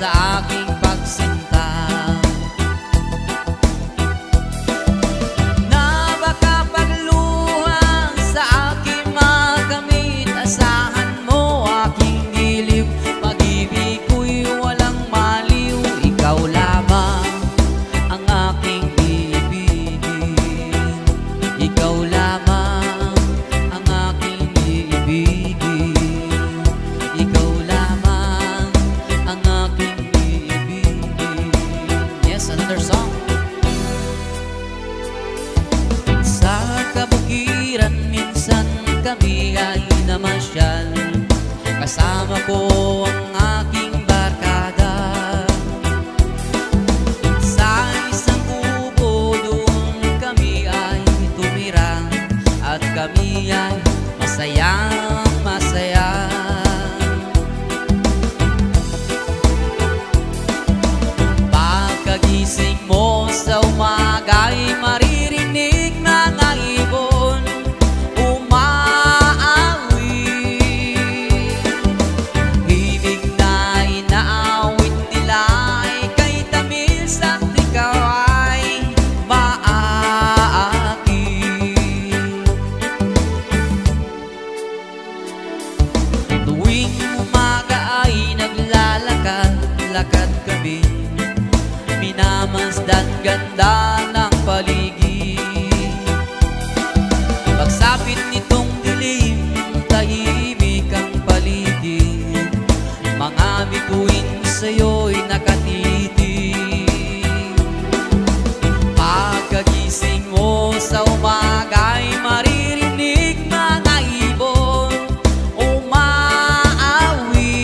sa aking pagsinta. Na baka pagluha sa aking magamit, asahan mo aking giliw. Pag-ibig ko'y walang maliw, ikaw lamang ang aking iibigin. Ikaw lamang ang aking iibigin. Ikaw lamang ang aking iibigin. Yes, another song. Sa kabukiran minsan kami ay namasyal, kasama ko ang aking barkada. Sa isang kubo doon kami ay tumira, at kami ay masayang masaya. Pagkagising mo sa umaga ay maririnig ng ibon umaawi. Himig na inaawit nila ay kay tamis, at ikaw ay maaakit. Tuwing umaga ay naglalakad-lakad kami, minamasdan ganda ng paligid. Pagsapit nitong dilim, tahimik ang paligid. Mga bituin sa'yo'y nakatitig. Pagkagising mo sa umaga ay maririnig mga ibon umaawi.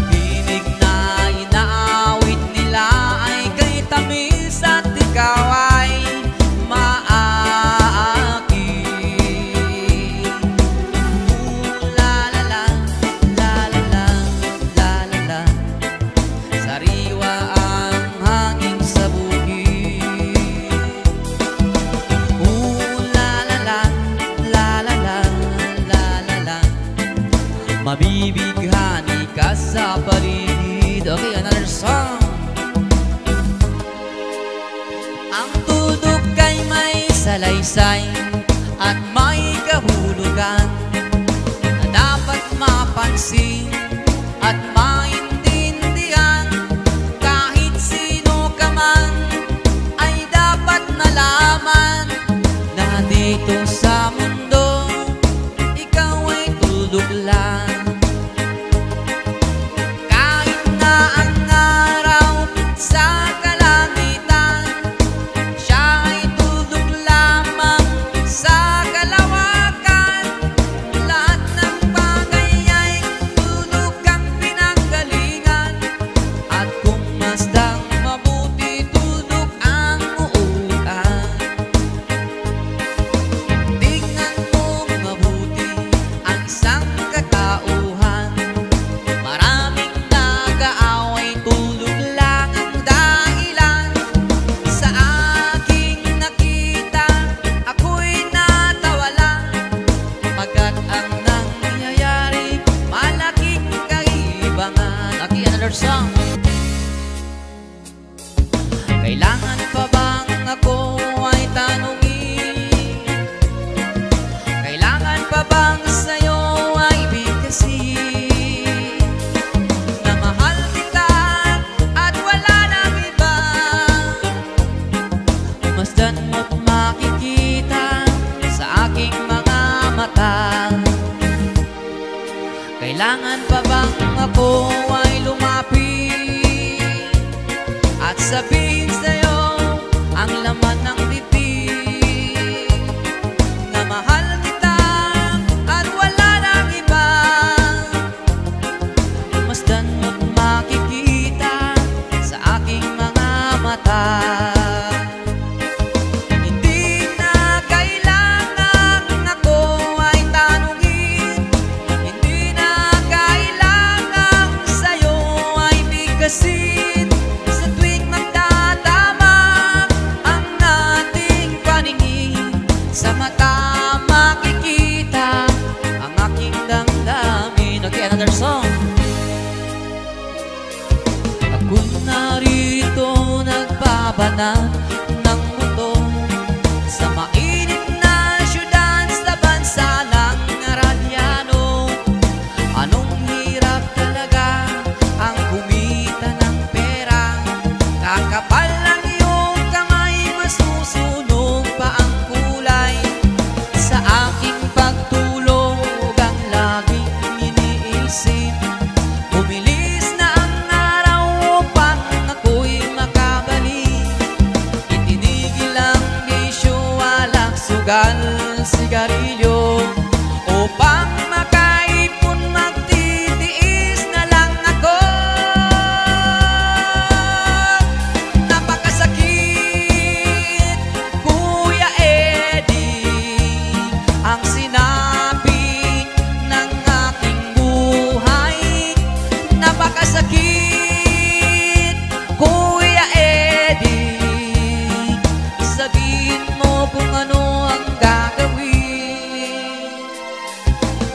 Himig na inaawit nila ay kay tamis, at ikaw ay maaakit. La la la, la la la, la la la. Sariwa ang hangin sa bukid. La la la, la la la, la la la. Mabibighani ka sa paligid. Okay, another song. Ang tunog kay may salaysay at may kahulugan na dapat mapansin at maintindihan. Kahit sino ka man ay dapat malaman na dito sa mundo ikaw ay tuldok lang. Kahit na ang araw sa kalangitan, siya ay tuldok lamang sa kalawakan. Lahat ng bagay ay tuldok ang pinanggalingan, at kung masdang mabuti, tuldok ang uutan. Tingnan mo mabuti ang isang katauhan. Maraming nag-aaway, tuldok lang ang dahilan. Sa aking nakita, ako'y natawa lang, pagkat ang nangyayari malaking kaibangan. Okay, another song. Kailangan pa bang ako ay tanungin? Kailangan pa bang sa'yo ay bigkasin na mahal kita at wala nang iba? Masdan mo't makikita sa aking mga mata. Kailangan pa bang ako ay lumapit at sabihin sa'yo ang laman ng bibig na mahal kita at wala nang iba? Masdan mo't makikita sa aking mga mata. Hindi na kailangan ako ay tanungin, hindi na kailangan sa'yo ay bigkasin. Sa tuwing magtatama ang nating paningin, sa mata makikita ang aking damdamin. Okay, another song. na ng mundo. Sa mainit na syudad sa bansa ng Aralyano, anong hirap talaga ang kumita ng pera. Kakapal ang iyong kamay, masusunog pa ang kulay. Sa aking pagtulog ang laging iniisip, bumilis na ang araw upang ako'y makabalik. Itinigil ang bisyo, alak, sugal, sigarilyo, upang makaipon, magtitiis na lang ako. Napakasakit, Kuya Eddie, ang sinabi ng aking buhay. Napakasakit, Kuya Eddie, sabihin mo kung ano ang gagawin.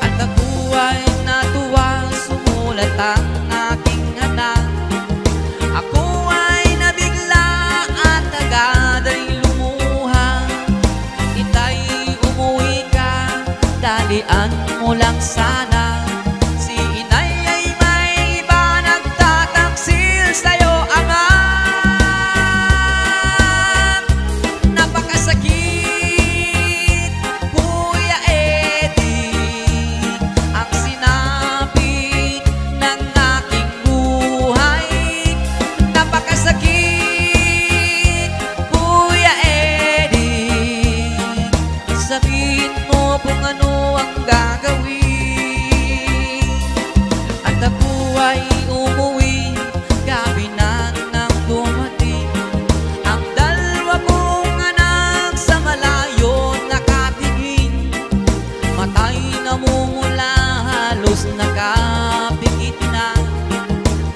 At ako ay natuwa, sumulat ang aking anak. Ako ay nabigla at agad ay lumuha. Itay, umuwi ka, dalian mo lang sana. Si inay ay may iba, nagtataksil sa'yo, anak. Napakasakit, Kuya Eddie, ang sinabi ng aking buhay. Napakasakit, Kuya Eddie, sabihin mo kung ano ang gagawin. At ako ay umuwi, gabi na nang dumating. Ang dalawa kong anak sa malayo nakatingin, matay namumula, halos nakapikit na.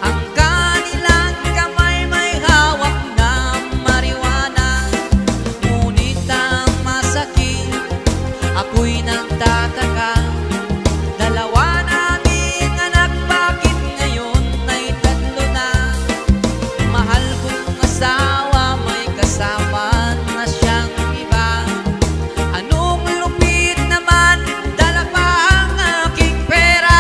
Ang kanilang kamay may hawak na marijuana. Ngunit ang masakit, ako'y nagtataka. Dalawa naming anak, bakit ngayon ay tatlo na? Mahal kong asawa, may kasama na siyang iba. Anong lupit naman, dala pa ang aking pera.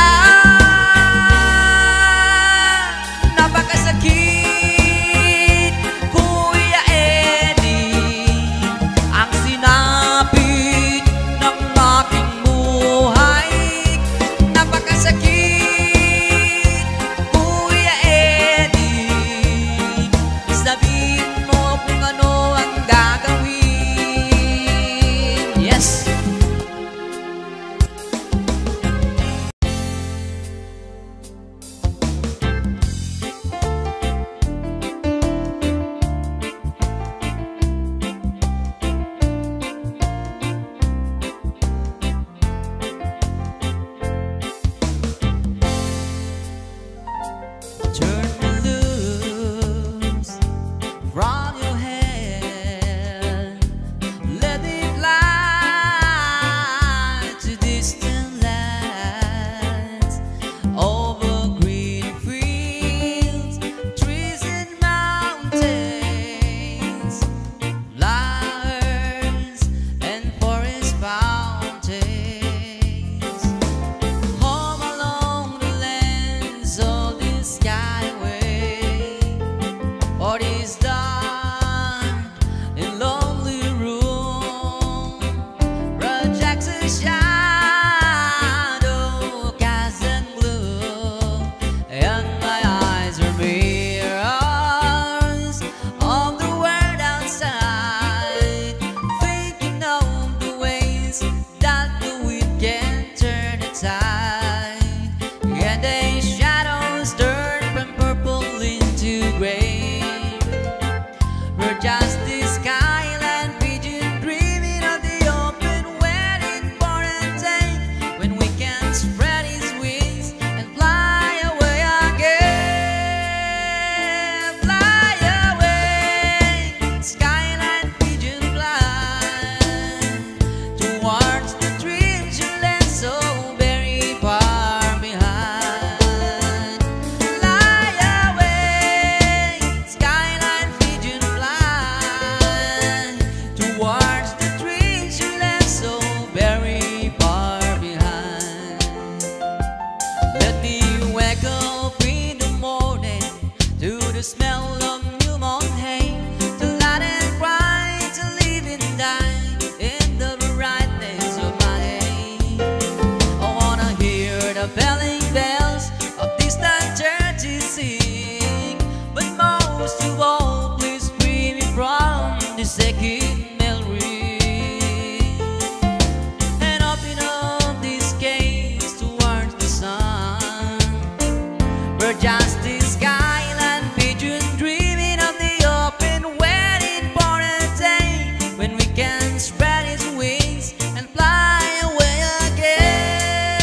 We're just this skyline pigeon dreaming of the open, waiting for a day when we can spread its wings and fly away again.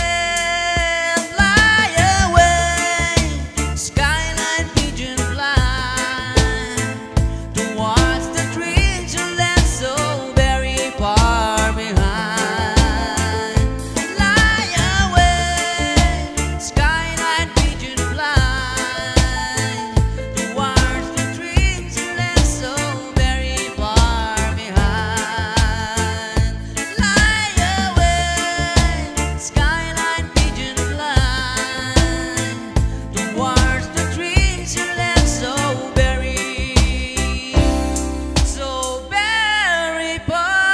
Fly away, skyline pigeon fly towards the dreams you left so very far behind. Fly away, skyline pigeon fly towards the dreams you left so very far behind. Fly away, skyline pigeon fly towards the dreams you left so very far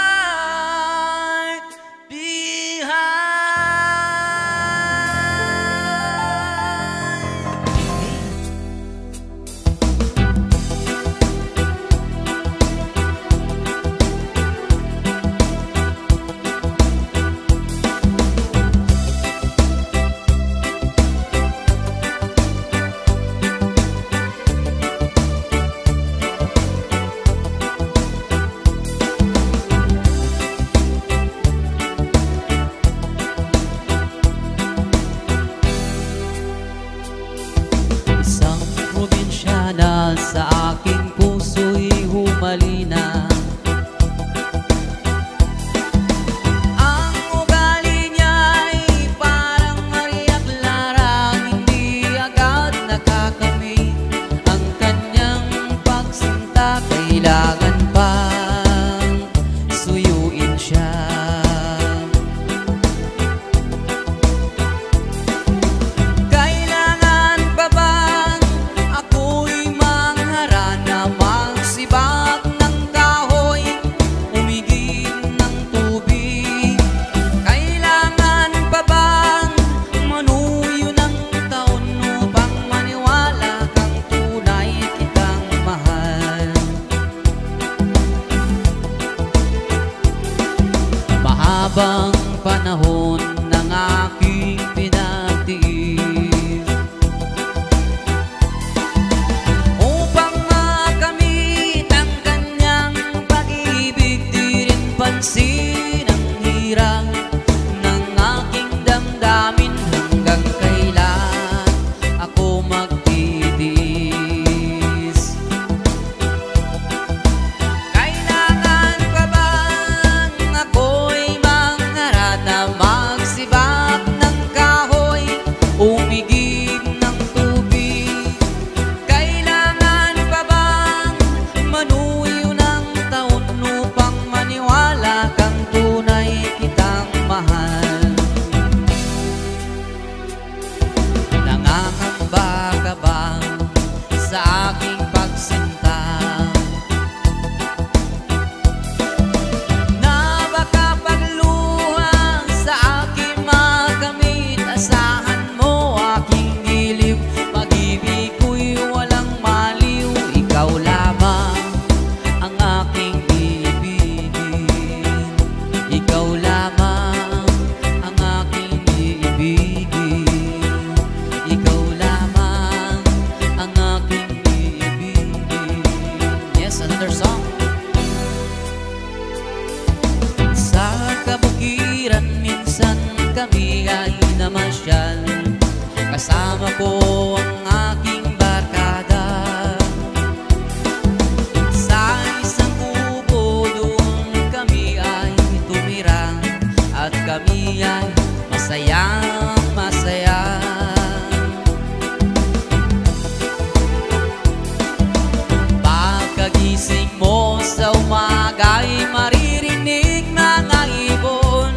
Isang probinsyana sa aking puso'y humalina. Ang ugali niya'y parang Maria Clara, hindi agad nakakamit ang kanyang pagsinta. Kailangan pang suyuin siya. Kailangan pa bang ako'y mangharana, magsibak ng kahoy, umigib ng tubig? Kailangan pa bang manuyo ng taon upang maniwala kang tunay kitang mahal? Mahabang panahon ng aking pinagtiis upang makamit ang kanyang pag-ibig. Di rin pansin ang hirap ng aking damdamin. Hanggang kailan ako magtitiis? Kailangan pa bang ako'y mangharana, magsibak ng kahoy, umigib ng tubig? Kailangan pa bang manuyo ng taon upang maniwala kang tunay kitang mahal? Nangangamba ka ba sa aking pagsinta, na baka pagluha sa aking makamit? Asahan mo aking giliw, pag-ibig ko'y walang maliw. Ikaw lamang ang aking iibigin, ikaw lamang ang aking iibigin, ikaw lamang ang aking iibigin. Yes, another song. Sa kabukiran minsan kami ay namasyal, kasama ko ang aking barkada. Sa isang kubo doon kami ay tumira, at kami ay masayang masaya. Pagkagising mo sa umaga'y maririnig ng ibon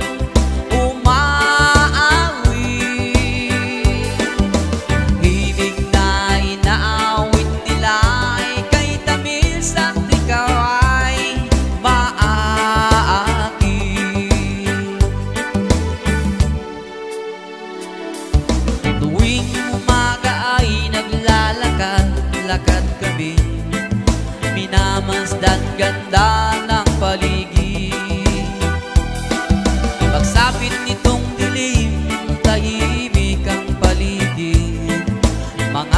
umaawit. Himig na inaawit nila ay kay tamis at ikaw ay maaakit. Tuwing umaga ay naglalakad-lakad kami, minamasdan ganda ng paligid. Pagsapit nitong dilim, tahimik ang paligid. Mga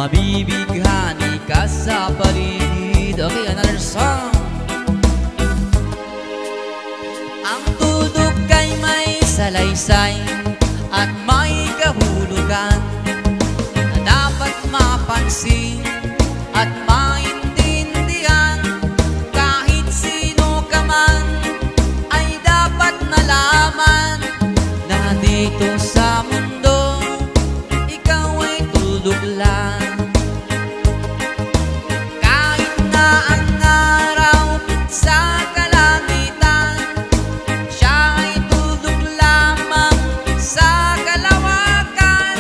mabibighani ka sa paligid. Okay, another song. Ang tuldok kay may salaysay at may kahulugan na dapat mapansin at maintindihan. Kahit sino ka man ay dapat malaman na dito sa mundo ikaw ay tuldok lang. Kahit na ang araw sa kalangitan, siya ay tuldok lamang sa kalawakan.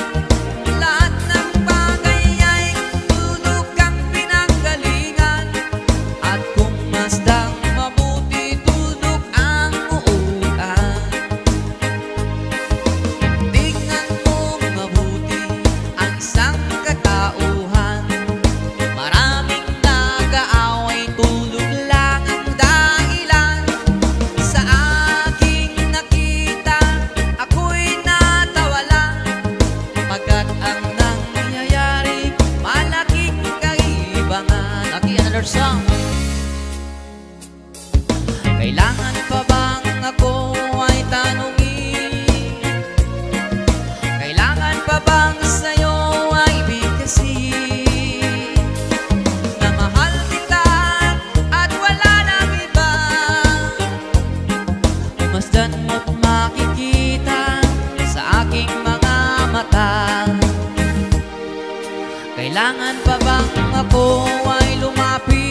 Lahat ng bagay ay tuldok ang pinanggalingan, at kung masdang mabuti tuldok ang uutan. Tingnan mo mabuti ang isang katauhan, maraming nag-aaway, tuldok lang ang dahilan. Sa aking nakita, ako'y natawa lang, pagkat ang nangyayari malaking kaibangan. Okay, another song. Kailangan pa bang ako ay tanungin? Kailangan pa bang sa'yo ay bigkasin na mahal kita at wala nang iba? Masdan mo't makikita sa aking mga mata. Kailangan pa bang ako ay lumapit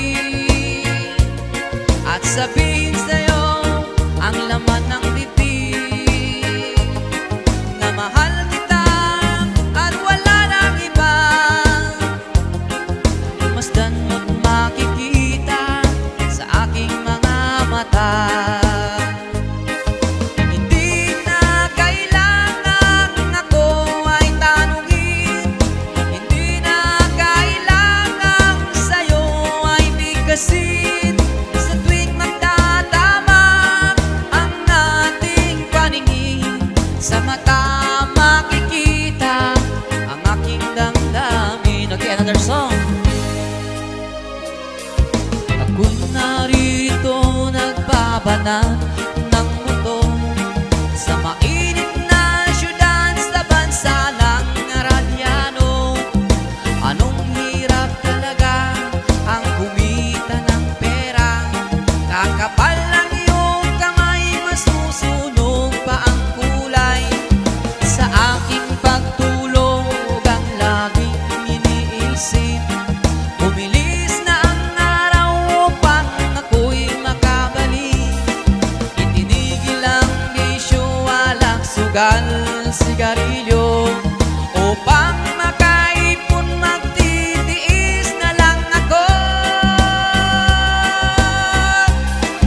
at sabihin sa'yo ang laman ng titig na mahal kita at wala nang iba? Masdan mo't makikita sa aking mga mata. Hindi na kailangan ako ay tanungin, hindi na kailangan sa'yo ay bigkasin. Sa tuwing magtatama ang ating paningin, sa mata makikita ang aking damdamin. Okay, another song. Ako'y narito nagbabanat ng mundo sa mainit na syudad sa bansa ng Aralyano. Anong hirap talaga ang kumita ng pera, kakapal ang iyong kamay, masusunog pa ang kulay. Sa aking pagtulog ang laging iniisip, bumilis na ang araw upang ako'y makabalik. Itinigil ang bisyo, alak, sugal, sigarilyo, upang makaipon magtitiis na lang ako.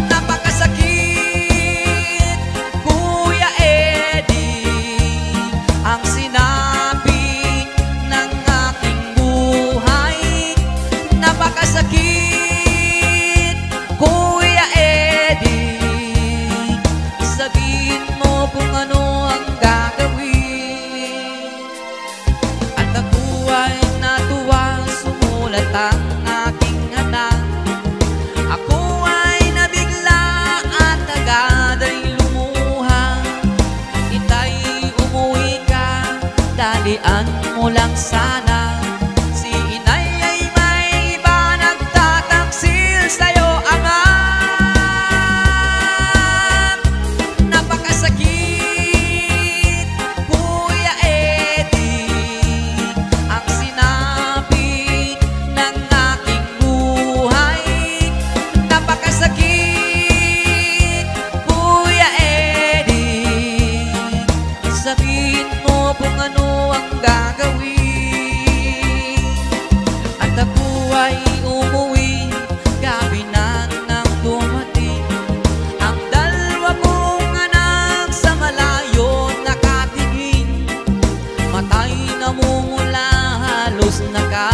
Napakasakit, Kuya Eddie, ang sinabi ng aking buhay. Napakasakit, Kuya Eddie, sabihin mo kung ano ang gagawin. At ako ay natuwa, sumulat ang aking anak. Ako ay nabigla at agad ay lumuha. Itay, umuwi ka, dalian mo lang sana. Si inay ay may iba, nagtataksil sa'yo, anak. Napakasakit, Kuya Eddie, ang sinabi ng aking buhay. Napakasakit, Kuya Eddie, sabihin mo kung ano ang gagawin. At ako ay umuwi, gabi na nang dumating. Ang dalawa kong anak sa malayo nakatingin, matay namumula, halos naka